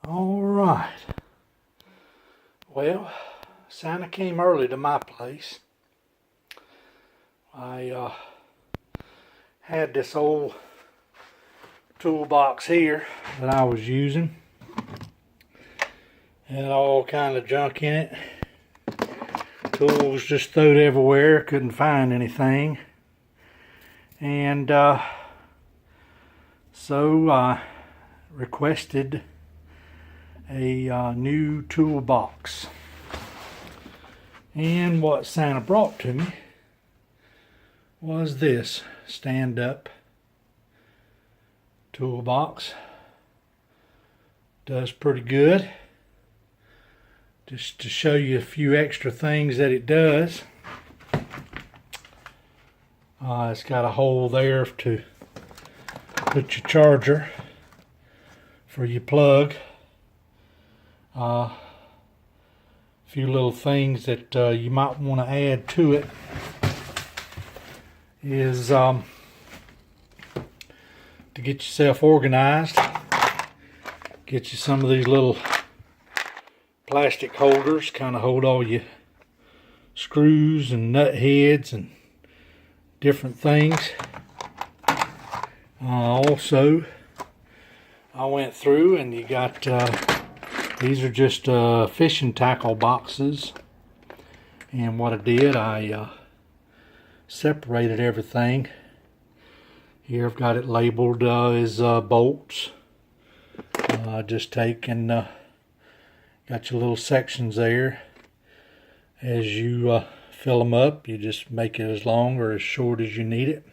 All right. Well, Santa came early to my place. I had this old toolbox here that I was using. Had all kind of junk in it. Tools just thrown everywhere. Couldn't find anything. And so I requested a new toolbox. And what Santa brought to me was this stand-up toolbox. Does pretty good. Just to show you a few extra things that it does. It's got a hole there to put your charger for your plug. A few little things that you might want to add to it is to get yourself organized. Get you some of these little plastic holders, kind of hold all your screws and nut heads and different things. Also, I went through and you got these are just fishing tackle boxes, and what I did, I separated everything. Here I've got it labeled as bolts. Just take and got your little sections there. As you fill them up, you just make it as long or as short as you need it.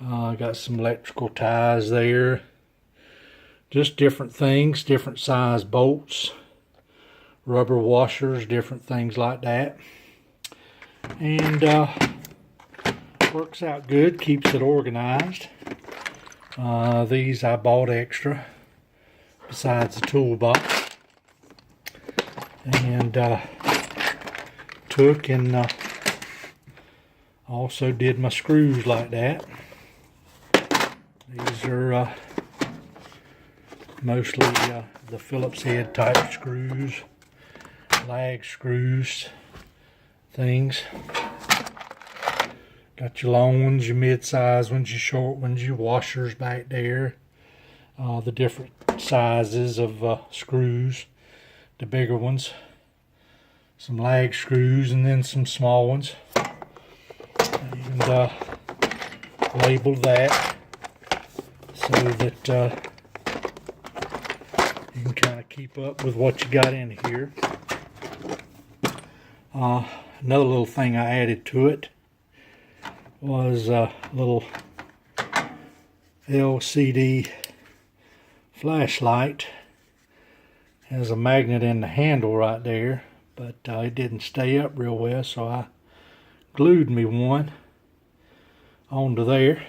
Got some electrical ties there. Just different things, different size bolts, rubber washers, different things like that. And works out good, keeps it organized. These I bought extra besides the toolbox. And took and also did my screws like that. These are mostly the Phillips head type screws, lag screws, things. Got your long ones, your mid-size ones, your short ones, your washers back there. The different sizes of screws. The bigger ones, some lag screws, and then some small ones, and label that so that you can kind of keep up with what you got in here. Another little thing I added to it was a little LCD flashlight. Has a magnet in the handle right there, but it didn't stay up real well, so I glued me one onto there.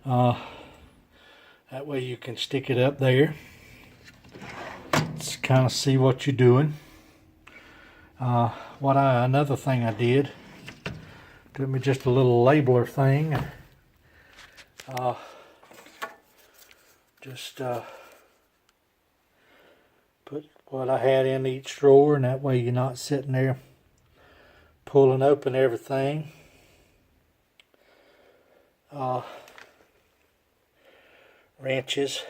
That way you can stick it up there. Let's kind of see what you're doing. Another thing I did, took me just a little labeler thing. Put what I had in each drawer, and that way you're not sitting there pulling open everything. Wrenches,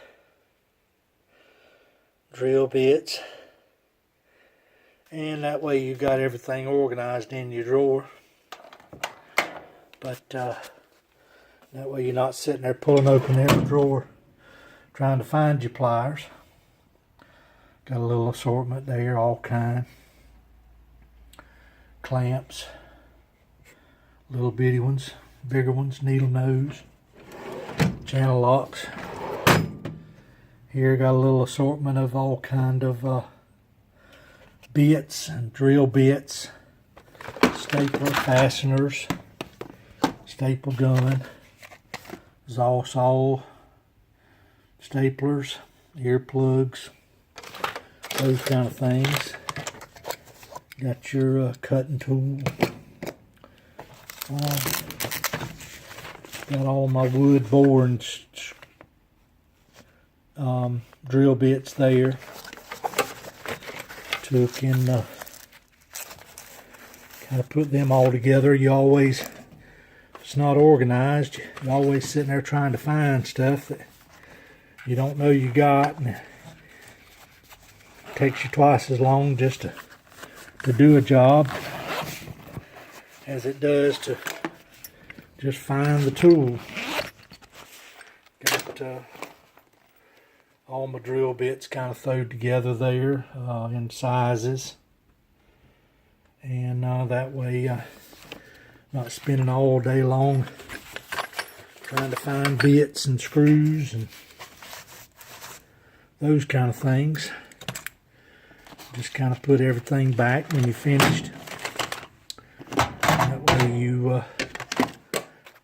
drill bits, and that way you got everything organized in your drawer. But that way you're not sitting there pulling open every drawer trying to find your pliers. Got a little assortment there, all kind. Clamps, little bitty ones, bigger ones, needle nose, channel locks. Here got a little assortment of all kind of bits and drill bits, stapler, fasteners, staple gun, saw saw, staplers, earplugs, those kind of things. Got your cutting tool. Got all my wood borings drill bits there. Took and kind of put them all together. You always, if it's not organized, you're always sitting there trying to find stuff that you don't know you got, and it takes you twice as long just to do a job as it does to just find the tool. Got all my drill bits kind of thrown together there in sizes, and that way I'm not spending all day long trying to find bits and screws and those kind of things. Just kind of put everything back when you're finished. That way you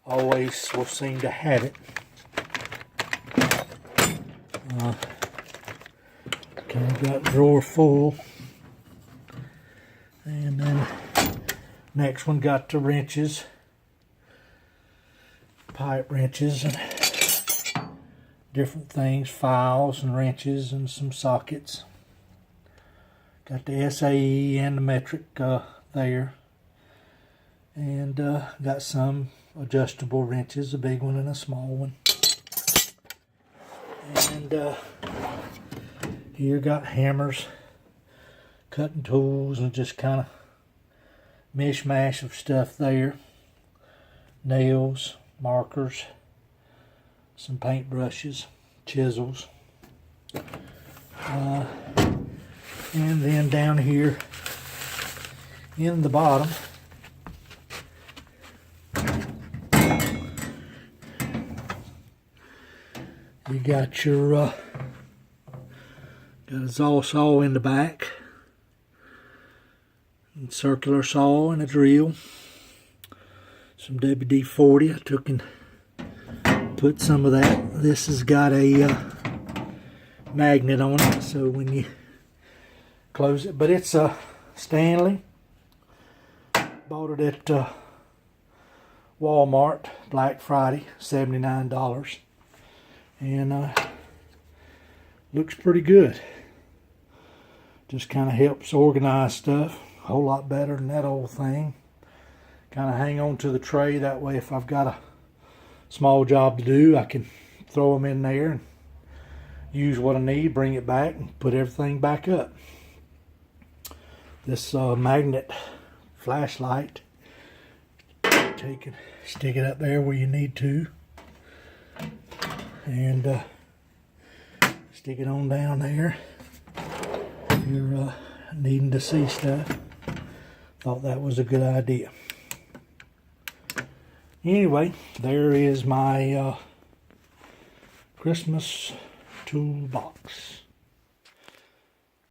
always will seem to have it. Kind of got drawer full. And then next one got the wrenches. Pipe wrenches and different things. Files and wrenches and some sockets. Got the SAE and the metric there. And got some adjustable wrenches, a big one and a small one. And here got hammers, cutting tools, and just kind of mishmash of stuff there. Nails, markers, some paint brushes, chisels. And then down here in the bottom, you got your got a saw in the back, and circular saw and a drill. Some WD-40. I took and put some of that. This has got a magnet on it, so when you close it, but it's a Stanley. Bought it at Walmart Black Friday, $79, and looks pretty good. Just kind of helps organize stuff a whole lot better than that old thing. Kind of hang on to the tray, that way if I've got a small job to do, I can throw them in there and use what I need, bring it back, and put everything back up. This magnet flashlight, take it, stick it up there where you need to, and stick it on down there if you're needing to see stuff. Thought that was a good idea. Anyway, there is my Christmas toolbox.